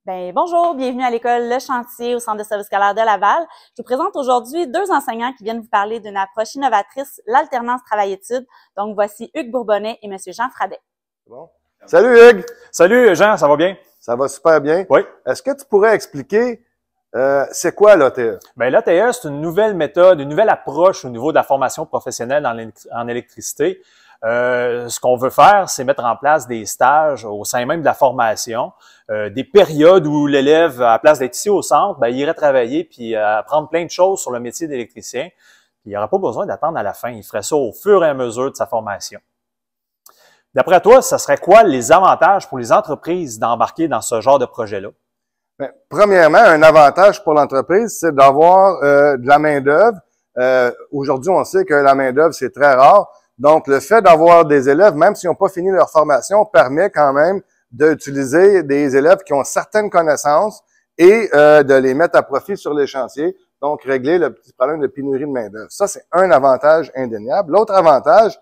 Bonjour, bienvenue à l'école Le Chantier au Centre de service scolaire de Laval. Je vous présente aujourd'hui deux enseignants qui viennent vous parler d'une approche innovatrice, l'alternance travail-études. Donc, voici Hugues Bourbonnais et M. Jean Fradet. Bon. Salut Hugues! Salut Jean, ça va bien? Ça va super bien. Oui. Est-ce que tu pourrais expliquer c'est quoi l'ATE? L'ATE, c'est une nouvelle méthode, une nouvelle approche au niveau de la formation professionnelle en électricité. Ce qu'on veut faire, c'est mettre en place des stages au sein même de la formation, des périodes où l'élève, à la place d'être ici au centre, il irait travailler puis apprendre plein de choses sur le métier d'électricien. Il n'y aurait pas besoin d'attendre à la fin. Il ferait ça au fur et à mesure de sa formation. D'après toi, ce serait quoi les avantages pour les entreprises d'embarquer dans ce genre de projet-là? Premièrement, un avantage pour l'entreprise, c'est d'avoir de la main-d'œuvre. Aujourd'hui, on sait que la main-d'œuvre, c'est très rare. Donc, le fait d'avoir des élèves, même s'ils n'ont pas fini leur formation, permet quand même d'utiliser des élèves qui ont certaines connaissances et de les mettre à profit sur les chantiers. Donc, régler le petit problème de pénurie de main-d'œuvre. Ça, c'est un avantage indéniable. L'autre avantage,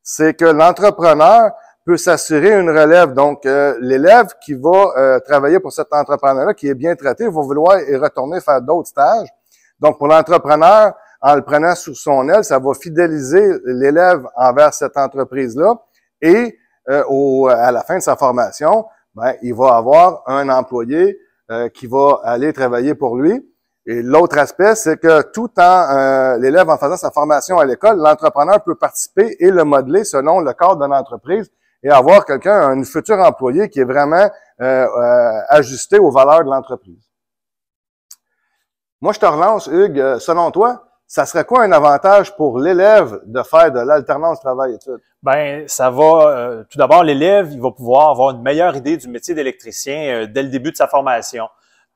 c'est que l'entrepreneur peut s'assurer une relève. Donc, l'élève qui va travailler pour cet entrepreneur-là, qui est bien traité, va vouloir y retourner faire d'autres stages. Donc, pour l'entrepreneur, en le prenant sous son aile, ça va fidéliser l'élève envers cette entreprise-là. Et à la fin de sa formation, il va avoir un employé qui va aller travailler pour lui. Et l'autre aspect, c'est que tout en l'élève en faisant sa formation à l'école, l'entrepreneur peut participer et le modeler selon le cadre de l'entreprise et avoir un futur employé qui est vraiment ajusté aux valeurs de l'entreprise. Moi, je te relance, Hugues. Selon toi, ça serait quoi un avantage pour l'élève de faire de l'alternance travail-études? Ça va, tout d'abord, l'élève, il va pouvoir avoir une meilleure idée du métier d'électricien dès le début de sa formation.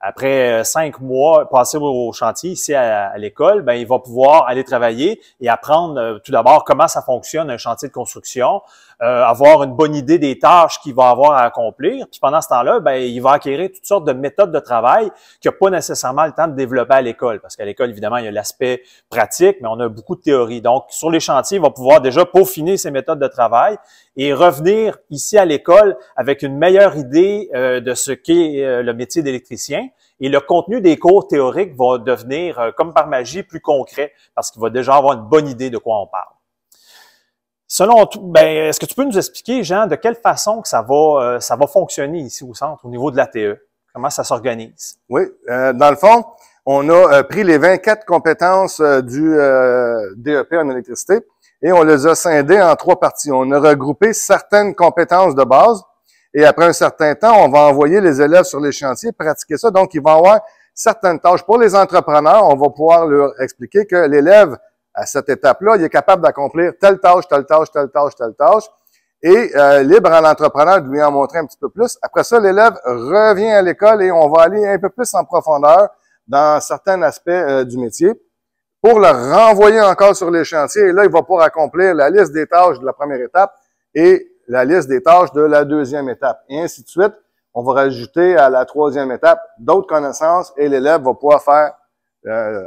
Après 5 mois passés au chantier ici à l'école, il va pouvoir aller travailler et apprendre tout d'abord comment ça fonctionne un chantier de construction, avoir une bonne idée des tâches qu'il va avoir à accomplir. Puis pendant ce temps-là, il va acquérir toutes sortes de méthodes de travail qu'il n'a pas nécessairement le temps de développer à l'école. Parce qu'à l'école, évidemment, il y a l'aspect pratique, mais on a beaucoup de théorie. Donc, sur les chantiers, il va pouvoir déjà peaufiner ses méthodes de travail et revenir ici à l'école avec une meilleure idée de ce qu'est le métier d'électricien. Et le contenu des cours théoriques va devenir, comme par magie, plus concret parce qu'il va déjà avoir une bonne idée de quoi on parle. Selon toi, est-ce que tu peux nous expliquer, Jean, de quelle façon que ça va fonctionner ici au centre au niveau de l'ATE? Comment ça s'organise? Oui, dans le fond, on a pris les 24 compétences du DEP en électricité et on les a scindées en 3 parties. On a regroupé certaines compétences de base et après un certain temps, on va envoyer les élèves sur les chantiers pratiquer ça. Donc, ils vont avoir certaines tâches. Pour les entrepreneurs, on va pouvoir leur expliquer que l'élève, à cette étape-là, il est capable d'accomplir telle tâche, telle tâche, telle tâche, telle tâche. Et libre à l'entrepreneur de lui en montrer un petit peu plus. Après ça, l'élève revient à l'école et on va aller un peu plus en profondeur dans certains aspects du métier pour le renvoyer encore sur les chantiers. Et là, il va pouvoir accomplir la liste des tâches de la première étape et la liste des tâches de la deuxième étape. Et ainsi de suite, on va rajouter à la 3e étape d'autres connaissances et l'élève va pouvoir faire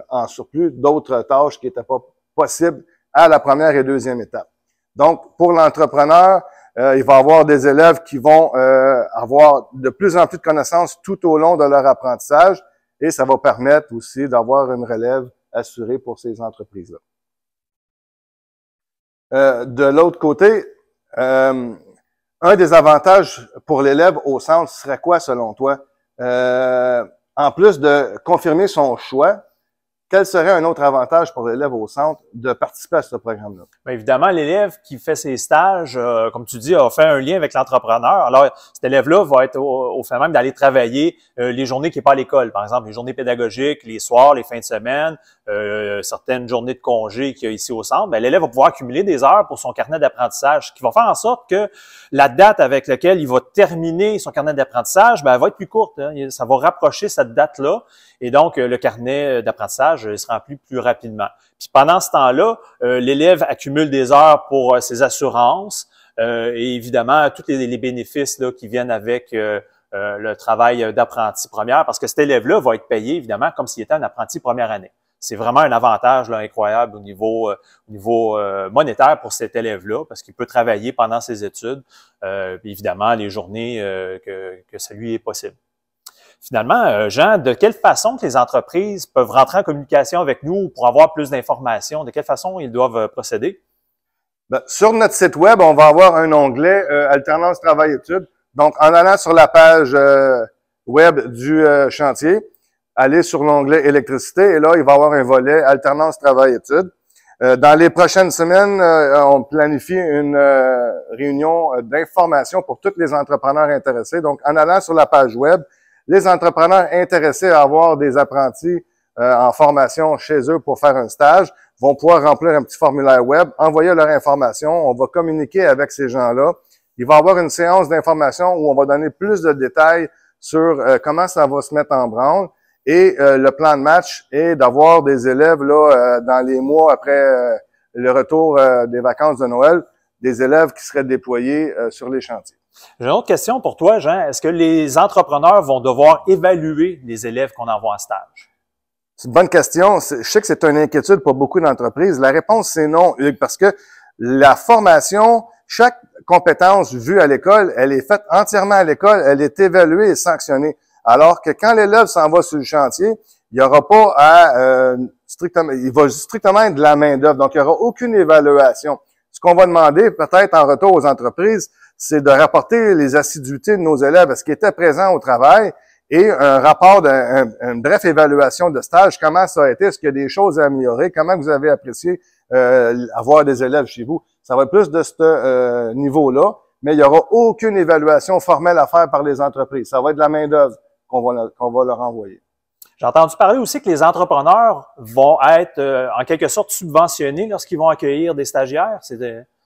en surplus d'autres tâches qui n'étaient pas possibles à la 1re et 2e étape. Donc, pour l'entrepreneur, il va avoir des élèves qui vont avoir de plus en plus de connaissances tout au long de leur apprentissage et ça va permettre aussi d'avoir une relève assurée pour ces entreprises-là. De l'autre côté, un des avantages pour l'élève au centre serait quoi selon toi? En plus de confirmer son choix, quel serait un autre avantage pour l'élève au centre de participer à ce programme-là? Évidemment, l'élève qui fait ses stages, comme tu dis, a fait un lien avec l'entrepreneur. Alors, cet élève-là va être au fait même d'aller travailler les journées qui n'est pas à l'école. Par exemple, les journées pédagogiques, les soirs, les fins de semaine, certaines journées de congé qu'il y a ici au centre. L'élève va pouvoir accumuler des heures pour son carnet d'apprentissage, ce qui va faire en sorte que la date avec laquelle il va terminer son carnet d'apprentissage, elle va être plus courte. Hein. Ça va rapprocher cette date-là. Et donc, le carnet d'apprentissage se remplit plus rapidement. Puis pendant ce temps-là, l'élève accumule des heures pour ses assurances et évidemment, tous les bénéfices là, qui viennent avec le travail d'apprenti première, parce que cet élève-là va être payé, évidemment, comme s'il était un apprenti première année. C'est vraiment un avantage là, incroyable au niveau monétaire pour cet élève-là, parce qu'il peut travailler pendant ses études, évidemment, les journées que ça lui est possible. Finalement, Jean, de quelle façon que les entreprises peuvent rentrer en communication avec nous pour avoir plus d'informations? De quelle façon ils doivent procéder? Ben, sur notre site web, on va avoir un onglet Alternance Travail-Études. Donc, en allant sur la page web du chantier, allez sur l'onglet Électricité et là, il va y avoir un volet Alternance Travail-Études. Dans les prochaines semaines, on planifie une réunion d'information pour tous les entrepreneurs intéressés. Donc, en allant sur la page web, les entrepreneurs intéressés à avoir des apprentis en formation chez eux pour faire un stage vont pouvoir remplir un petit formulaire web, envoyer leur information. On va communiquer avec ces gens-là. Il va y avoir une séance d'information où on va donner plus de détails sur comment ça va se mettre en branle. Et le plan de match est d'avoir des élèves là dans les mois après le retour des vacances de Noël, des élèves qui seraient déployés sur les chantiers. J'ai une autre question pour toi, Jean. Est-ce que les entrepreneurs vont devoir évaluer les élèves qu'on envoie en stage? C'est une bonne question. Je sais que c'est une inquiétude pour beaucoup d'entreprises. La réponse, c'est non, Hugues, parce que la formation, chaque compétence vue à l'école, elle est faite entièrement à l'école, elle est évaluée et sanctionnée. Alors que quand l'élève s'en va sur le chantier, il n'y aura pas à il va strictement être de la main-d'œuvre. Donc, il n'y aura aucune évaluation. Ce qu'on va demander, peut-être en retour aux entreprises, c'est de rapporter les assiduités de nos élèves, est-ce qu'ils étaient présents au travail, et un rapport une bref évaluation de stage, comment ça a été, est-ce qu'il y a des choses à améliorer, comment vous avez apprécié avoir des élèves chez vous. Ça va être plus de ce niveau-là, mais il n'y aura aucune évaluation formelle à faire par les entreprises. Ça va être de la main-d'œuvre qu'on va leur envoyer. J'ai entendu parler aussi que les entrepreneurs vont être en quelque sorte subventionnés lorsqu'ils vont accueillir des stagiaires.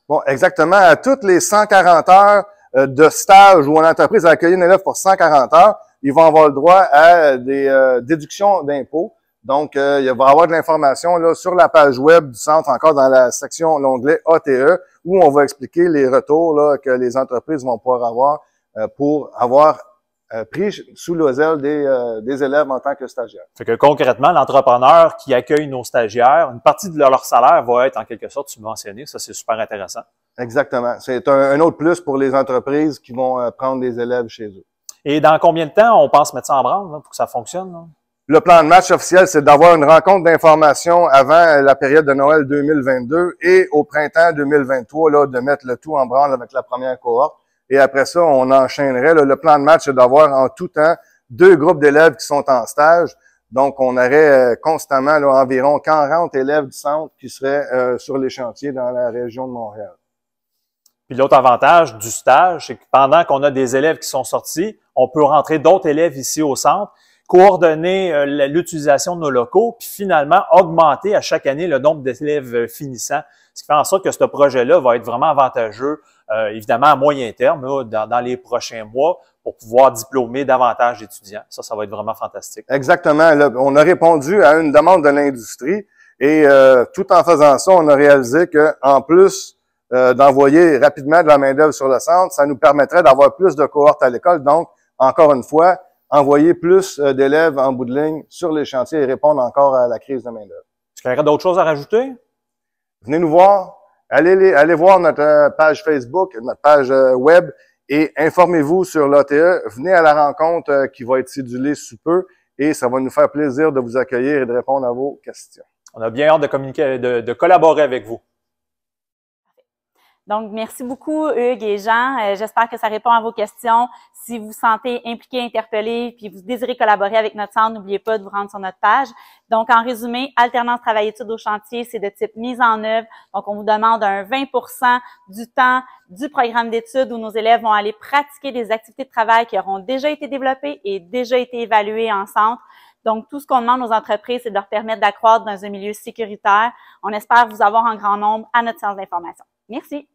Bon, exactement. À toutes les 140 heures de stage où une entreprise a accueilli un élève pour 140 heures, ils vont avoir le droit à des déductions d'impôts. Donc, il va y avoir de l'information là sur la page web du centre, encore dans la section, l'onglet ATE, où on va expliquer les retours là, que les entreprises vont pouvoir avoir pour avoir pris sous l'autel des élèves en tant que stagiaires. Fait que concrètement, l'entrepreneur qui accueille nos stagiaires, une partie de leur salaire va être en quelque sorte subventionnée. Ça, c'est super intéressant. Exactement. C'est un autre plus pour les entreprises qui vont prendre des élèves chez eux. Et dans combien de temps on pense mettre ça en branle là, pour que ça fonctionne? Là? Le plan de match officiel, c'est d'avoir une rencontre d'information avant la période de Noël 2022 et au printemps 2023, là, de mettre le tout en branle avec la première cohorte. Et après ça, on enchaînerait. Là, le plan de match, c'est d'avoir en tout temps 2 groupes d'élèves qui sont en stage. Donc, on aurait constamment là, environ 40 élèves du centre qui seraient sur les chantiers dans la région de Montréal. Puis l'autre avantage du stage, c'est que pendant qu'on a des élèves qui sont sortis, on peut rentrer d'autres élèves ici au centre, coordonner l'utilisation de nos locaux, puis finalement augmenter à chaque année le nombre d'élèves finissants. Ce qui fait en sorte que ce projet-là va être vraiment avantageux, évidemment à moyen terme, là, dans les prochains mois, pour pouvoir diplômer davantage d'étudiants. Ça va être vraiment fantastique. Exactement. Là, on a répondu à une demande de l'industrie et tout en faisant ça, on a réalisé que en plus d'envoyer rapidement de la main-d'œuvre sur le centre, ça nous permettrait d'avoir plus de cohortes à l'école. Donc, encore une fois, envoyer plus d'élèves en bout de ligne sur les chantiers et répondre encore à la crise de main-d'œuvre. Est-ce qu'il y aurait d'autres choses à rajouter? Venez nous voir. Allez voir notre page Facebook, notre page web et informez-vous sur l'ATE. Venez à la rencontre qui va être cédulée sous peu et ça va nous faire plaisir de vous accueillir et de répondre à vos questions. On a bien hâte de communiquer, de collaborer avec vous. Donc, merci beaucoup, Hugues et Jean. J'espère que ça répond à vos questions. Si vous vous sentez impliqué, interpellé, puis vous désirez collaborer avec notre centre, n'oubliez pas de vous rendre sur notre page. Donc, en résumé, alternance travail-études au chantier, c'est de type mise en œuvre. Donc, on vous demande un 20% du temps du programme d'études où nos élèves vont aller pratiquer des activités de travail qui auront déjà été développées et déjà été évaluées en centre. Donc, tout ce qu'on demande aux entreprises, c'est de leur permettre d'accroître dans un milieu sécuritaire. On espère vous avoir en grand nombre à notre séance d'information. Merci.